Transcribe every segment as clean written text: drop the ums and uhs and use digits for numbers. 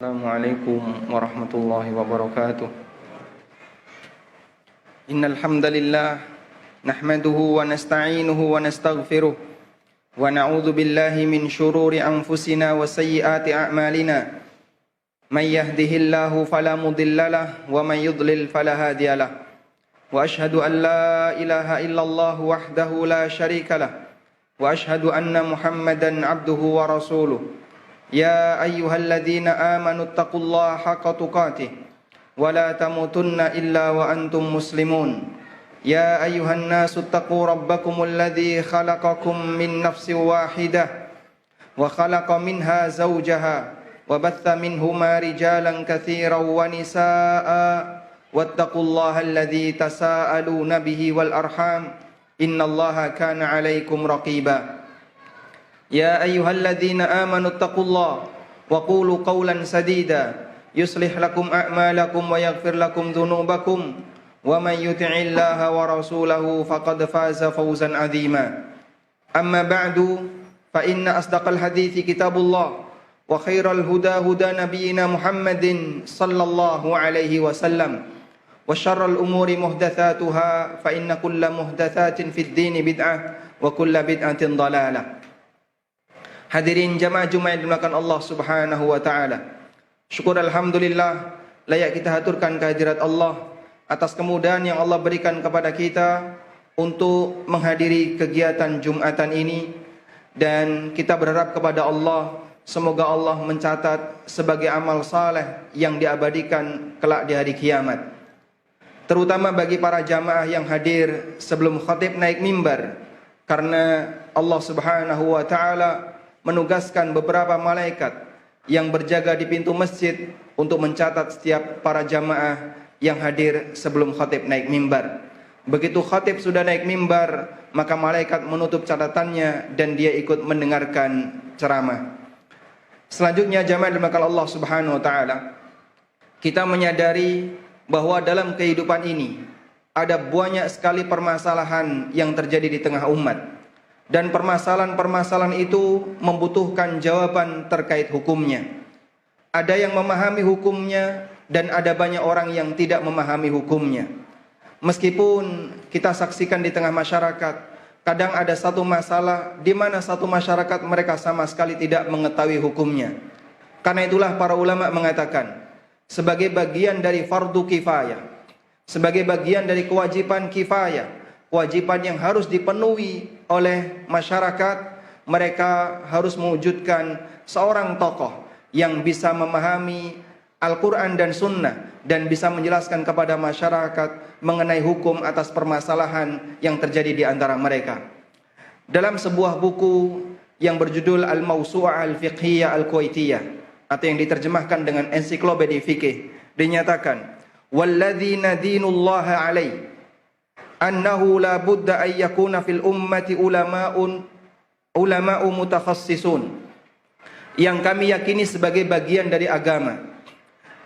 Assalamualaikum warahmatullahi wabarakatuh. Innal hamdalillah nahmaduhu wa nasta'inuhu wa nastaghfiruh wa na'udzu billahi min shururi anfusina wa sayyiati a'malina. May yahdihillahu fala mudhillalah wa may yudlil fala hadiyalah. Wa ashhadu an la ilaha illallah wahdahu la syarikalah wa ashhadu anna Muhammadan 'abduhu wa rasuluh. Ya ayyuhalladzina amanu taqullaha haqqa tuqatih wa la tamutunna illa wa antum muslimun. Ya ayyuhan nasu taqu rabbakumul ladzi khalaqakum min nafsin wahidah wa khalaqa minha zawjaha wa batha minhuma rijalan katsiran wa nisaa'a wattaqullaha alladzi tasaaluna bihi wal arham innallaha kana 'alaikum raqiba. Ya ayyuhalladzina amanu taqullaha wa qulu qawlan sadida yuslih lakum a'malakum wa yaghfir lakum dhunubakum wa man yuti'illaha wa rasulahu faqad faza fawzan 'azima. Amma ba'du fa inna asdaqal hadithi kitabullah wa khairal huda huda nabiyyina Muhammadin sallallahu alaihi wasallam wa syarral umuri muhdatsatuha fa inna kulla muhdatsatin fid dini bid'ah wa kulla bid'atin dhalalah. Hadirin jamaah Jumat yang dimuliakan Allah Subhanahu wa taala. Syukur alhamdulillah layak kita haturkan kehadirat Allah atas kemudahan yang Allah berikan kepada kita untuk menghadiri kegiatan Jumatan ini, dan kita berharap kepada Allah semoga Allah mencatat sebagai amal saleh yang diabadikan kelak di hari kiamat. Terutama bagi para jamaah yang hadir sebelum khatib naik mimbar, karena Allah Subhanahu wa taala menugaskan beberapa malaikat yang berjaga di pintu masjid untuk mencatat setiap para jamaah yang hadir sebelum khatib naik mimbar. Begitu khatib sudah naik mimbar, maka malaikat menutup catatannya dan dia ikut mendengarkan ceramah. Selanjutnya jamaah dimuliakan Allah Subhanahu wa taala, kita menyadari bahwa dalam kehidupan ini ada banyak sekali permasalahan yang terjadi di tengah umat. Dan permasalahan-permasalahan itu membutuhkan jawaban terkait hukumnya. Ada yang memahami hukumnya dan ada banyak orang yang tidak memahami hukumnya. Meskipun kita saksikan di tengah masyarakat, kadang ada satu masalah di mana satu masyarakat mereka sama sekali tidak mengetahui hukumnya. Karena itulah para ulama mengatakan, sebagai bagian dari fardu kifayah, sebagai bagian dari kewajiban kifayah, kewajiban yang harus dipenuhi oleh masyarakat, mereka harus mewujudkan seorang tokoh yang bisa memahami Al-Quran dan Sunnah dan bisa menjelaskan kepada masyarakat mengenai hukum atas permasalahan yang terjadi di antara mereka. Dalam sebuah buku yang berjudul Al-Mawsu'ah Al-Fiqhiyah Al-Kuwaitiyah, atau yang diterjemahkan dengan ensiklopedia fikih, dinyatakan, "Walladzi nadinullaha alaihi annahu la budda ay yakuna fil ummati ulama'u mutakhassisun." Yang kami yakini sebagai bagian dari agama,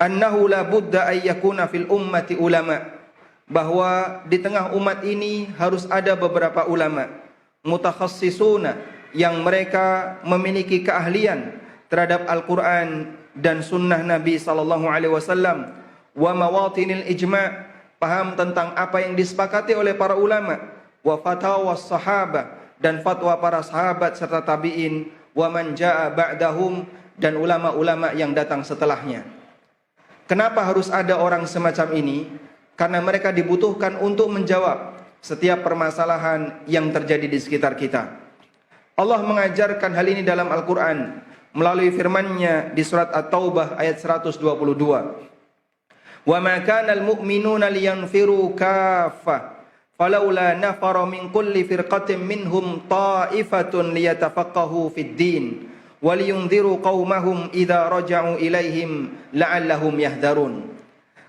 annahu la budda ay yakuna fil ummati ulama, bahwa di tengah umat ini harus ada beberapa ulama mutakhassisuna yang mereka memiliki keahlian terhadap Al-Quran dan sunnah Nabi sallallahu alaihi wasallam, wa mawatinil ijma', paham tentang apa yang disepakati oleh para ulama, wa fatawa sahabah, dan fatwa para sahabat serta tabi'in, wa man jaa ba'dahum, dan ulama-ulama yang datang setelahnya. Kenapa harus ada orang semacam ini? Karena mereka dibutuhkan untuk menjawab setiap permasalahan yang terjadi di sekitar kita. Allah mengajarkan hal ini dalam Al-Quran melalui firman-Nya di surat At-Taubah ayat 122. Wa ma kana al-mu'minuna liyanfiru kaffah falaula nafara min kulli firqatin minhum ta'ifatun liyatafaqahu fid din wa liyunziru qaumahum idza raja'u ilaihim la'allahum yahdharun.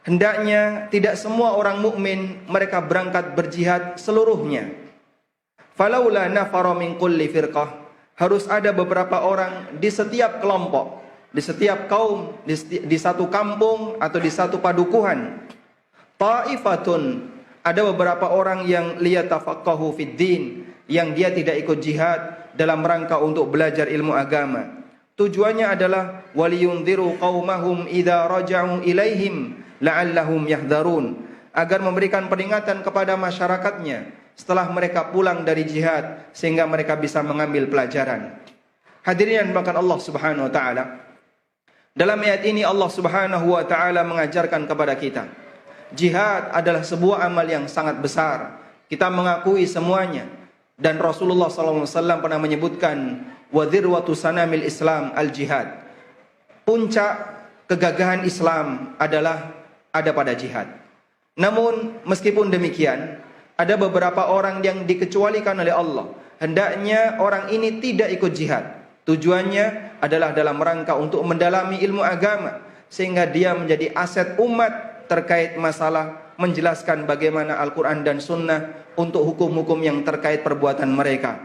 Hendaknya tidak semua orang mukmin mereka berangkat berjihad seluruhnya. Falaula nafara min kulli firqah, harus ada beberapa orang di setiap kelompok, di setiap kaum, di satu kampung atau di satu padukuhan. Ta'ifatun, ada beberapa orang yang liyatafaqahu fid din, yang dia tidak ikut jihad dalam rangka untuk belajar ilmu agama. Tujuannya adalah waliyundziru qaumahum idza raja'u ilaihim la'allahum yahdharun, agar memberikan peringatan kepada masyarakatnya setelah mereka pulang dari jihad sehingga mereka bisa mengambil pelajaran. Hadirin yang dimuliakan Allah Subhanahu wa taala, dalam ayat ini Allah Subhanahu wa taala mengajarkan kepada kita, jihad adalah sebuah amal yang sangat besar. Kita mengakui semuanya, dan Rasulullah SAW pernah menyebutkan wa dzirwatu sanamil Islam al-jihad. Puncak kegagahan Islam adalah ada pada jihad. Namun meskipun demikian, ada beberapa orang yang dikecualikan oleh Allah. Hendaknya orang ini tidak ikut jihad. Tujuannya adalah dalam rangka untuk mendalami ilmu agama, sehingga dia menjadi aset umat terkait masalah menjelaskan bagaimana Al-Quran dan Sunnah untuk hukum-hukum yang terkait perbuatan mereka.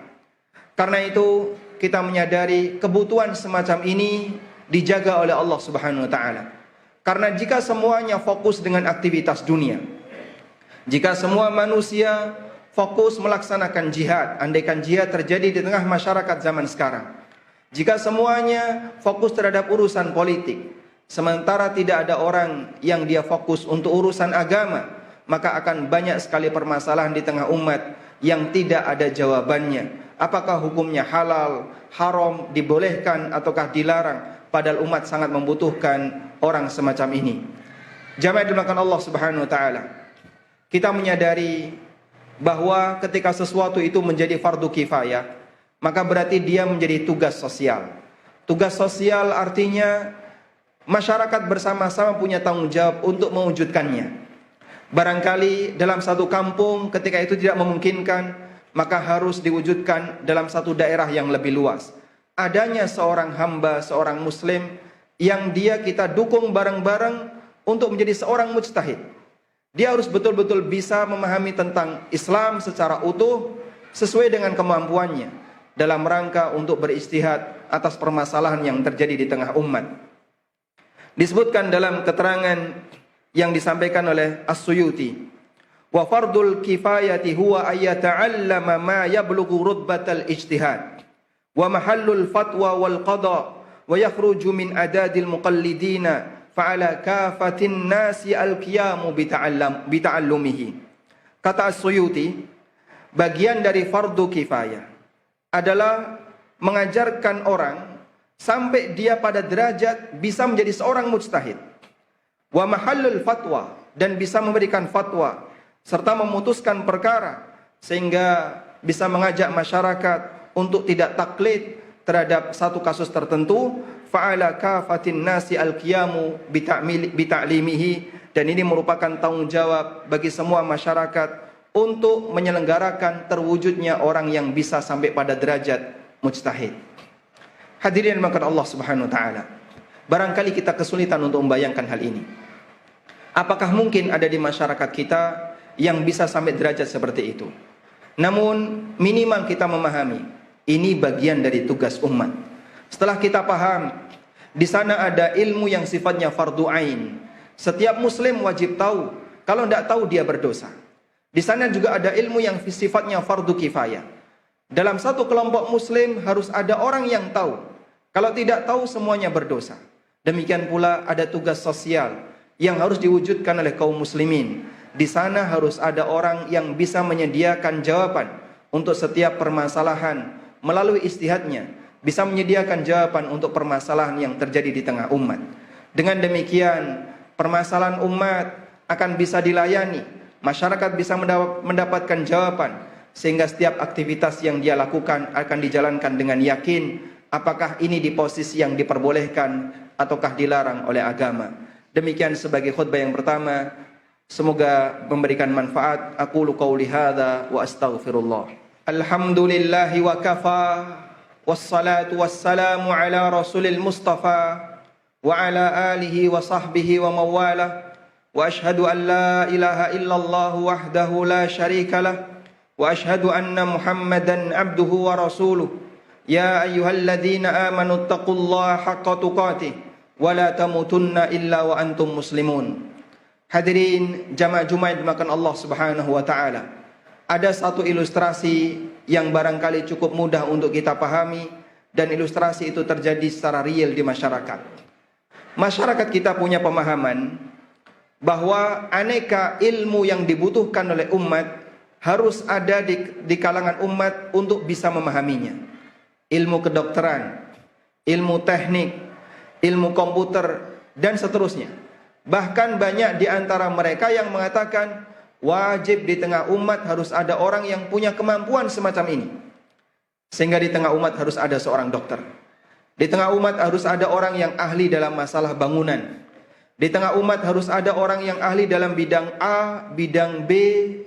Karena itu kita menyadari kebutuhan semacam ini dijaga oleh Allah Subhanahu wa taala. Karena jika semuanya fokus dengan aktivitas dunia, jika semua manusia fokus melaksanakan jihad, andaikan jihad terjadi di tengah masyarakat zaman sekarang, jika semuanya fokus terhadap urusan politik, sementara tidak ada orang yang dia fokus untuk urusan agama, maka akan banyak sekali permasalahan di tengah umat yang tidak ada jawabannya. Apakah hukumnya halal, haram, dibolehkan ataukah dilarang? Padahal umat sangat membutuhkan orang semacam ini. Jamaah dimuliakan Allah Subhanahu wa taala, kita menyadari bahwa ketika sesuatu itu menjadi fardu kifayah, maka berarti dia menjadi tugas sosial. Tugas sosial artinya masyarakat bersama-sama punya tanggung jawab untuk mewujudkannya. Barangkali dalam satu kampung ketika itu tidak memungkinkan, maka harus diwujudkan dalam satu daerah yang lebih luas. Adanya seorang hamba, seorang muslim yang dia kita dukung bareng-bareng untuk menjadi seorang mujtahid. Dia harus betul-betul bisa memahami tentang Islam secara utuh sesuai dengan kemampuannya dalam rangka untuk beristihad atas permasalahan yang terjadi di tengah umat. Disebutkan dalam keterangan yang disampaikan oleh As-Suyuti, wa fardul kifayati huwa ayyata'allama ma yablughu rutbatal ijtihad wa mahallul fatwa wal qada wa yakhruju min adadil muqallidina fa'ala kafatin nasi al-qiyamu bita'allumihi. Kata As-Suyuti, bagian dari fardu kifayah adalah mengajarkan orang sampai dia pada derajat bisa menjadi seorang mujtahid, wa mahallul fatwa, dan bisa memberikan fatwa serta memutuskan perkara sehingga bisa mengajak masyarakat untuk tidak taklid terhadap satu kasus tertentu. Fa'ala kafatin nasi al-qiyamu bita'limihi, dan ini merupakan tanggung jawab bagi semua masyarakat untuk menyelenggarakan terwujudnya orang yang bisa sampai pada derajat mujtahid. Hadirin dimuliakan Allah Subhanahu wa taala, barangkali kita kesulitan untuk membayangkan hal ini. Apakah mungkin ada di masyarakat kita yang bisa sampai derajat seperti itu? Namun minimal kita memahami ini bagian dari tugas umat. Setelah kita paham, di sana ada ilmu yang sifatnya fardu ain. Setiap muslim wajib tahu, kalau tidak tahu dia berdosa. Di sana juga ada ilmu yang sifatnya fardu kifayah. Dalam satu kelompok muslim harus ada orang yang tahu. Kalau tidak tahu semuanya berdosa. Demikian pula ada tugas sosial yang harus diwujudkan oleh kaum muslimin. Di sana harus ada orang yang bisa menyediakan jawaban untuk setiap permasalahan melalui ijtihadnya, bisa menyediakan jawaban untuk permasalahan yang terjadi di tengah umat. Dengan demikian, permasalahan umat akan bisa dilayani, masyarakat bisa mendapatkan jawaban, sehingga setiap aktivitas yang dia lakukan akan dijalankan dengan yakin apakah ini di posisi yang diperbolehkan ataukah dilarang oleh agama. Demikian sebagai khutbah yang pertama, semoga memberikan manfaat. Aqulu qauli hadza wa astaghfirullah. Alhamdulillahi wa kafa, wassalatu wassalamu ala rasulil mustafa wa ala alihi wa sahbihi wa mawala, wa ashhadu an la ilaha illallah wahdahu la syarika lah, wa ashhadu anna muhammadan abduhu wa rasuluh. Ya ayyuhalladzina amanu taqullaha haqqa tuqatih wa la tamutunna illa wa antum muslimun. Hadirin jamaah Jumat dimakan Allah Subhanahu wa taala. Ada satu ilustrasi yang barangkali cukup mudah untuk kita pahami dan ilustrasi itu terjadi secara real di masyarakat. Masyarakat kita punya pemahaman bahwa aneka ilmu yang dibutuhkan oleh umat harus ada di kalangan umat untuk bisa memahaminya. Ilmu kedokteran, ilmu teknik, ilmu komputer, dan seterusnya. Bahkan banyak di antara mereka yang mengatakan wajib di tengah umat harus ada orang yang punya kemampuan semacam ini. Sehingga di tengah umat harus ada seorang dokter. Di tengah umat harus ada orang yang ahli dalam masalah bangunan. Di tengah umat harus ada orang yang ahli dalam bidang A, bidang B,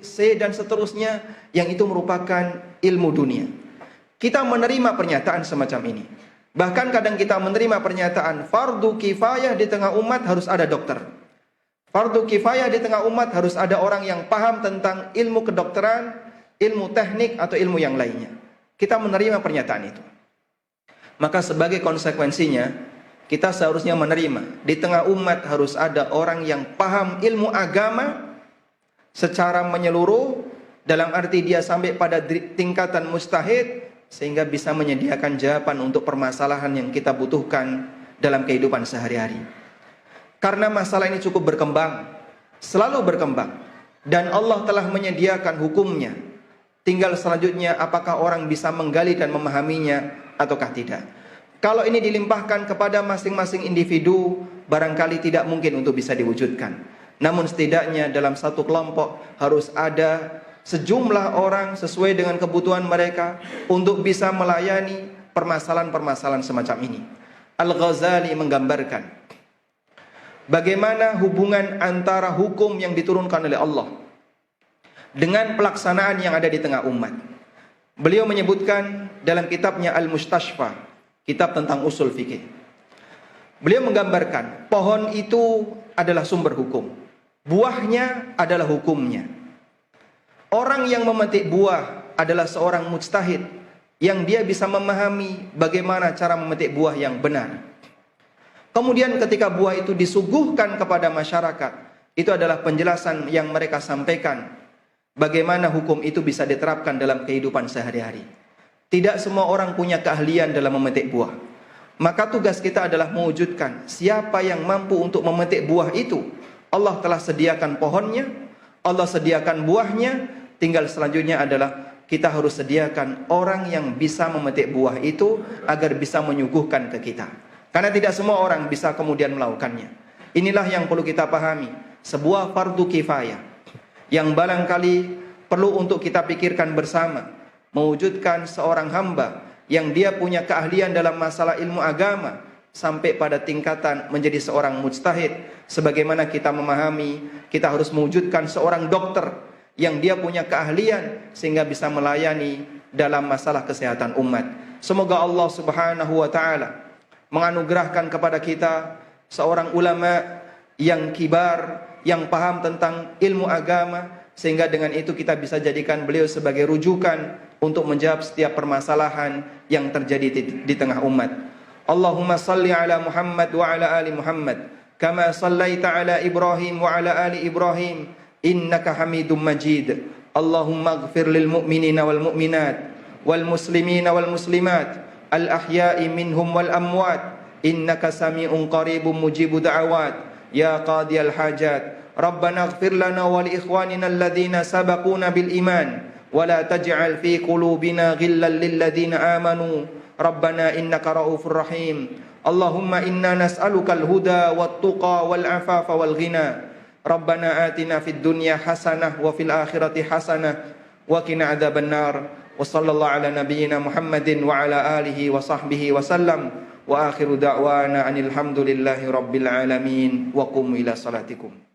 C, dan seterusnya, yang itu merupakan ilmu dunia. Kita menerima pernyataan semacam ini. Bahkan kadang kita menerima pernyataan fardu kifayah di tengah umat harus ada dokter. Fardu kifayah di tengah umat harus ada orang yang paham tentang ilmu kedokteran, ilmu teknik, atau ilmu yang lainnya. Kita menerima pernyataan itu. Maka sebagai konsekuensinya, kita seharusnya menerima di tengah umat harus ada orang yang paham ilmu agama secara menyeluruh, dalam arti dia sampai pada tingkatan mujtahid, sehingga bisa menyediakan jawaban untuk permasalahan yang kita butuhkan dalam kehidupan sehari-hari. Karena masalah ini cukup berkembang, selalu berkembang, dan Allah telah menyediakan hukumnya. Tinggal selanjutnya apakah orang bisa menggali dan memahaminya ataukah tidak. Kalau ini dilimpahkan kepada masing-masing individu, barangkali tidak mungkin untuk bisa diwujudkan. Namun setidaknya dalam satu kelompok harus ada sejumlah orang sesuai dengan kebutuhan mereka untuk bisa melayani permasalahan-permasalahan semacam ini. Al-Ghazali menggambarkan bagaimana hubungan antara hukum yang diturunkan oleh Allah dengan pelaksanaan yang ada di tengah umat. Beliau menyebutkan dalam kitabnya Al-Mustashfa, kitab tentang usul fikih. Beliau menggambarkan pohon itu adalah sumber hukum, buahnya adalah hukumnya. Orang yang memetik buah adalah seorang mujtahid yang dia bisa memahami bagaimana cara memetik buah yang benar. Kemudian ketika buah itu disuguhkan kepada masyarakat, itu adalah penjelasan yang mereka sampaikan bagaimana hukum itu bisa diterapkan dalam kehidupan sehari-hari. Tidak semua orang punya keahlian dalam memetik buah. Maka tugas kita adalah mewujudkan siapa yang mampu untuk memetik buah itu. Allah telah sediakan pohonnya, Allah sediakan buahnya, tinggal selanjutnya adalah kita harus sediakan orang yang bisa memetik buah itu agar bisa menyuguhkan ke kita. Karena tidak semua orang bisa kemudian melakukannya. Inilah yang perlu kita pahami, sebuah fardu kifayah yang barangkali perlu untuk kita pikirkan bersama, mewujudkan seorang hamba yang dia punya keahlian dalam masalah ilmu agama sampai pada tingkatan menjadi seorang mujtahid. Sebagaimana kita memahami, kita harus mewujudkan seorang dokter yang dia punya keahlian sehingga bisa melayani dalam masalah kesehatan umat. Semoga Allah Subhanahu wa taala menganugerahkan kepada kita seorang ulama yang kibar, yang paham tentang ilmu agama, sehingga dengan itu kita bisa jadikan beliau sebagai rujukan untuk menjawab setiap permasalahan yang terjadi di tengah umat. Allahumma salli ala Muhammad wa ala ali Muhammad kama sallaita ala Ibrahim wa ala ali Ibrahim innaka Hamidum Majid. Allahumma ighfir lil mu'minina wal mu'minat wal muslimina wal muslimat al ahya'i minhum wal amwat innaka sami'un qaribun mujibu da'awat ya qadiyal hajat. Rabbana ighfir lana wa li ikhwanina alladhina sabaquna bil iman wa la taj'al fi qulubina ghillan lil ladzina amanu Rabbana innaka raufur rahim. Allahumma inna nas'aluka al huda wat tuqa wal afafa wal ghina. Rabbana atina fid dunya hasanah wa fil akhirati hasanah wa qina adzaban nar. Wa sallallahu ala nabiyyina Muhammadin wa ala alihi wa sahbihi wa sallam. Wa akhiru da'wana anil hamdulillahi rabbil alamin. Wa qumu ila salatikum.